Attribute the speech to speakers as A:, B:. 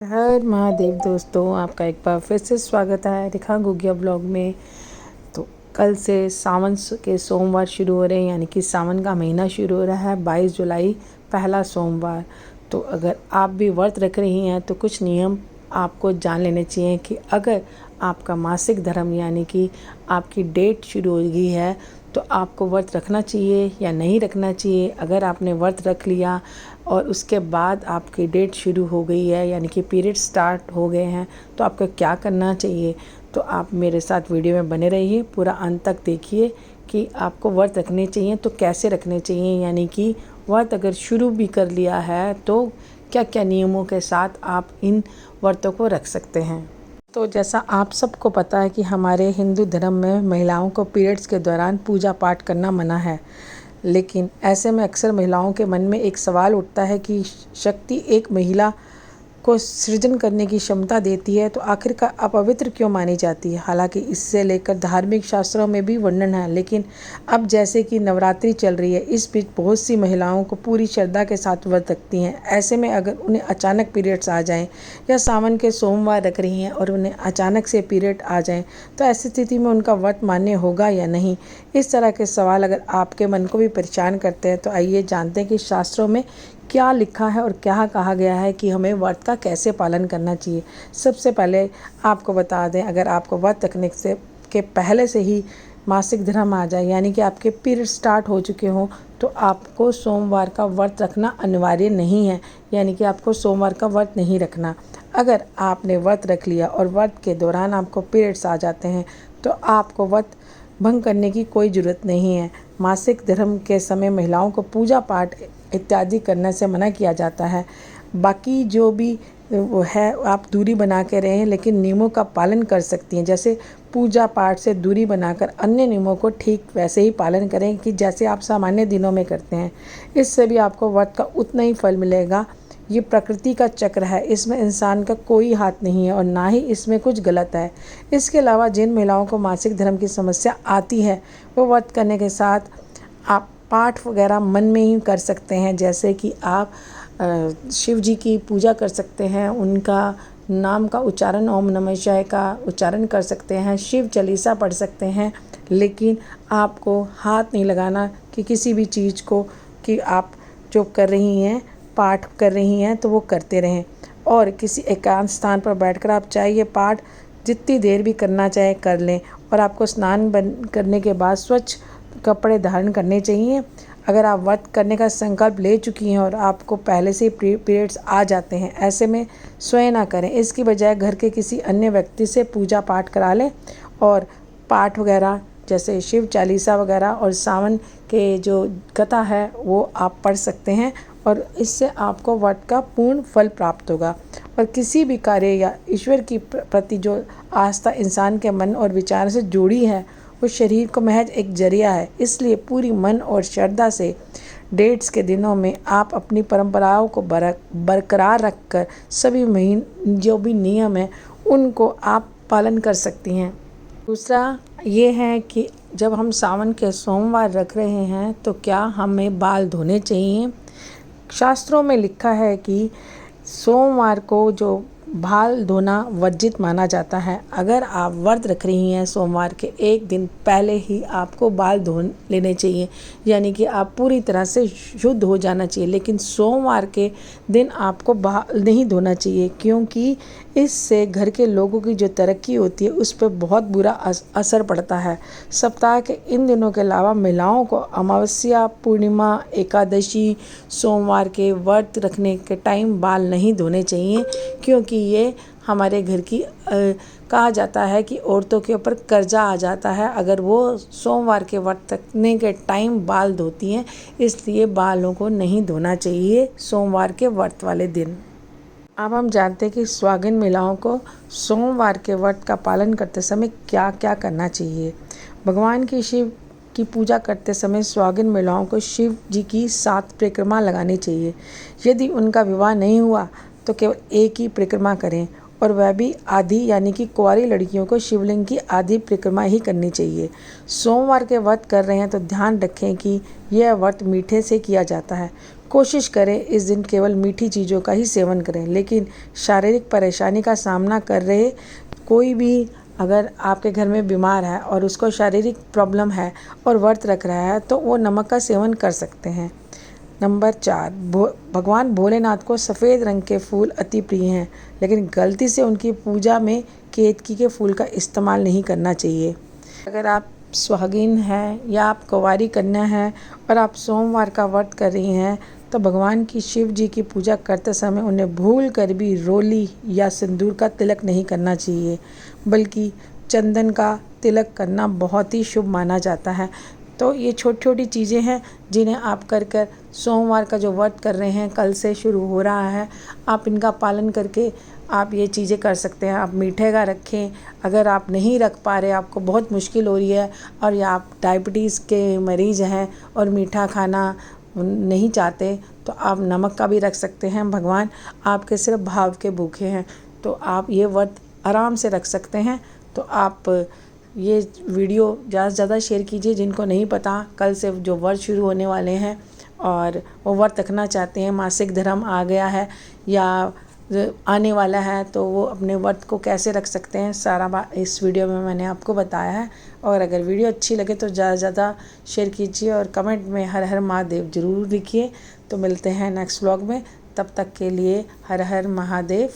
A: हर महादेव दोस्तों, आपका एक बार फिर से स्वागत है रेखा गुगिया ब्लॉग में। तो कल से सावन के सोमवार शुरू हो रहे हैं, यानी कि सावन का महीना शुरू हो रहा है। 22 जुलाई पहला सोमवार। तो अगर आप भी व्रत रख रही हैं तो कुछ नियम आपको जान लेने चाहिए कि अगर आपका मासिक धर्म यानी कि आपकी डेट शुरू हो गई है तो आपको व्रत रखना चाहिए या नहीं रखना चाहिए। अगर आपने व्रत रख लिया और उसके बाद आपकी डेट शुरू हो गई है यानी कि पीरियड स्टार्ट हो गए हैं तो आपको क्या करना चाहिए। तो आप मेरे साथ वीडियो में बने रहिए, पूरा अंत तक देखिए कि आपको व्रत रखने चाहिए तो कैसे रखने चाहिए, यानी कि व्रत अगर शुरू भी कर लिया है तो क्या क्या नियमों के साथ आप इन व्रतों को रख सकते हैं। तो जैसा आप सबको पता है कि हमारे हिंदू धर्म में महिलाओं को पीरियड्स के दौरान पूजा पाठ करना मना है। लेकिन ऐसे में अक्सर महिलाओं के मन में एक सवाल उठता है कि शक्ति एक महिला को सृजन करने की क्षमता देती है तो आखिरकार अपवित्र क्यों मानी जाती है। हालांकि इससे लेकर धार्मिक शास्त्रों में भी वर्णन है, लेकिन अब जैसे कि नवरात्रि चल रही है, इस बीच बहुत सी महिलाओं को पूरी श्रद्धा के साथ व्रत रखती हैं। ऐसे में अगर उन्हें अचानक पीरियड्स आ जाएं या सावन के सोमवार रख रही हैं और उन्हें अचानक से पीरियड आ जाएं तो ऐसी स्थिति में उनका व्रत मान्य होगा या नहीं। इस तरह के सवाल अगर आपके मन को भी परेशान करते हैं तो आइए जानते हैं कि शास्त्रों में क्या लिखा है और क्या कहा गया है कि हमें व्रत का कैसे पालन करना चाहिए। सबसे पहले आपको बता दें, अगर आपको व्रत रखने से के पहले से ही मासिक धर्म आ जाए यानी कि आपके पीरियड स्टार्ट हो चुके हों तो आपको सोमवार का व्रत रखना अनिवार्य नहीं है, यानी कि आपको सोमवार का व्रत नहीं रखना। अगर आपने व्रत रख लिया और व्रत के दौरान आपको पीरियड्स आ जाते हैं तो आपको व्रत भंग करने की कोई ज़रूरत नहीं है। मासिक धर्म के समय महिलाओं को पूजा पाठ इत्यादि करने से मना किया जाता है। बाकी जो भी वो है आप दूरी बना के रहें, लेकिन नियमों का पालन कर सकती हैं। जैसे पूजा पाठ से दूरी बनाकर अन्य नियमों को ठीक वैसे ही पालन करें कि जैसे आप सामान्य दिनों में करते हैं। इससे भी आपको व्रत का उतना ही फल मिलेगा। ये प्रकृति का चक्र है, इसमें इंसान का कोई हाथ नहीं है और ना ही इसमें कुछ गलत है। इसके अलावा जिन महिलाओं को मासिक धर्म की समस्या आती है वो व्रत करने के साथ आप पाठ वगैरह मन में ही कर सकते हैं। जैसे कि आप शिव जी की पूजा कर सकते हैं, उनका नाम का उच्चारण ओम नमः शिवाय का उच्चारण कर सकते हैं, शिव चालीसा पढ़ सकते हैं। लेकिन आपको हाथ नहीं लगाना कि किसी भी चीज़ को कि आप जो कर रही हैं पाठ कर रही हैं तो वो करते रहें। और किसी एकांत स्थान पर बैठकर आप चाहे ये पाठ जितनी देर भी करना चाहे कर लें। और आपको स्नान करने के बाद स्वच्छ कपड़े धारण करने चाहिए। अगर आप व्रत करने का संकल्प ले चुकी हैं और आपको पहले से ही पीरियड्स आ जाते हैं, ऐसे में स्वयं ना करें। इसकी बजाय घर के किसी अन्य व्यक्ति से पूजा पाठ करा लें और पाठ वगैरह जैसे शिव चालीसा वगैरह और सावन के जो कथा है वो आप पढ़ सकते हैं और इससे आपको व्रत का पूर्ण फल प्राप्त होगा। और किसी भी कार्य या ईश्वर की प्रति जो आस्था इंसान के मन और विचार से जुड़ी है उस शरीर को महज एक जरिया है। इसलिए पूरी मन और श्रद्धा से डेट्स के दिनों में आप अपनी परंपराओं को बरकरार रखकर सभी जो भी नियम हैं उनको आप पालन कर सकती हैं। दूसरा ये है कि जब हम सावन के सोमवार रख रहे हैं तो क्या हमें बाल धोने चाहिए। शास्त्रों में लिखा है कि सोमवार को जो बाल धोना वर्जित माना जाता है। अगर आप व्रत रख रही हैं सोमवार के एक दिन पहले ही आपको बाल धो लेने चाहिए, यानी कि आप पूरी तरह से शुद्ध हो जाना चाहिए। लेकिन सोमवार के दिन आपको बाल नहीं धोना चाहिए, क्योंकि इससे घर के लोगों की जो तरक्की होती है उस पर बहुत बुरा असर पड़ता है। सप्ताह के इन दिनों के अलावा महिलाओं को अमावस्या, पूर्णिमा, एकादशी, सोमवार के व्रत रखने के टाइम बाल नहीं धोने चाहिए, क्योंकि ये हमारे घर की कहा जाता है कि औरतों के ऊपर कर्जा आ जाता है अगर वो सोमवार के व्रत रखने के टाइम बाल धोती हैं। इसलिए बालों को नहीं धोना चाहिए सोमवार के व्रत वाले दिन। अब हम जानते हैं कि सुहागिन महिलाओं को सोमवार के व्रत का पालन करते समय क्या क्या करना चाहिए। भगवान की शिव की पूजा करते समय सुहागिन महिलाओं को शिव जी की 7 परिक्रमा लगानी चाहिए। यदि उनका विवाह नहीं हुआ तो केवल एक ही परिक्रमा करें, और वह भी आधी, यानी कि कुंवारी लड़कियों को शिवलिंग की आधी परिक्रमा ही करनी चाहिए। सोमवार के व्रत कर रहे हैं तो ध्यान रखें कि यह व्रत मीठे से किया जाता है। कोशिश करें इस दिन केवल मीठी चीज़ों का ही सेवन करें। लेकिन शारीरिक परेशानी का सामना कर रहे कोई भी अगर आपके घर में बीमार है और उसको शारीरिक प्रॉब्लम है और व्रत रख रहा है तो वो नमक का सेवन कर सकते हैं। नंबर 4, भगवान भोलेनाथ को सफ़ेद रंग के फूल अति प्रिय हैं, लेकिन गलती से उनकी पूजा में केतकी के फूल का इस्तेमाल नहीं करना चाहिए। अगर आप सुहागिन हैं या आप कुंवारी कन्या हैं और आप सोमवार का व्रत कर रही हैं तो भगवान की शिव जी की पूजा करते समय उन्हें भूल कर भी रोली या सिंदूर का तिलक नहीं करना चाहिए, बल्कि चंदन का तिलक करना बहुत ही शुभ माना जाता है। तो ये छोटी छोटी चीज़ें हैं जिन्हें आप कर सोमवार का जो व्रत कर रहे हैं कल से शुरू हो रहा है, आप इनका पालन करके आप ये चीज़ें कर सकते हैं। आप मीठे का रखें, अगर आप नहीं रख पा रहे, आपको बहुत मुश्किल हो रही है और या आप डायबिटीज़ के मरीज़ हैं और मीठा खाना नहीं चाहते तो आप नमक का भी रख सकते हैं। भगवान आपके सिर्फ भाव के भूखे हैं तो आप ये व्रत आराम से रख सकते हैं। तो आप ये वीडियो ज़्यादा से ज़्यादा शेयर कीजिए। जिनको नहीं पता कल से जो व्रत शुरू होने वाले हैं और वो व्रत रखना चाहते हैं, मासिक धर्म आ गया है या आने वाला है तो वो अपने व्रत को कैसे रख सकते हैं, सारा इस वीडियो में मैंने आपको बताया है। और अगर वीडियो अच्छी लगे तो ज़्यादा से ज़्यादा शेयर कीजिए और कमेंट में हर हर महादेव ज़रूर लिखिए। तो मिलते हैं नेक्स्ट व्लॉग में, तब तक के लिए हर हर महादेव।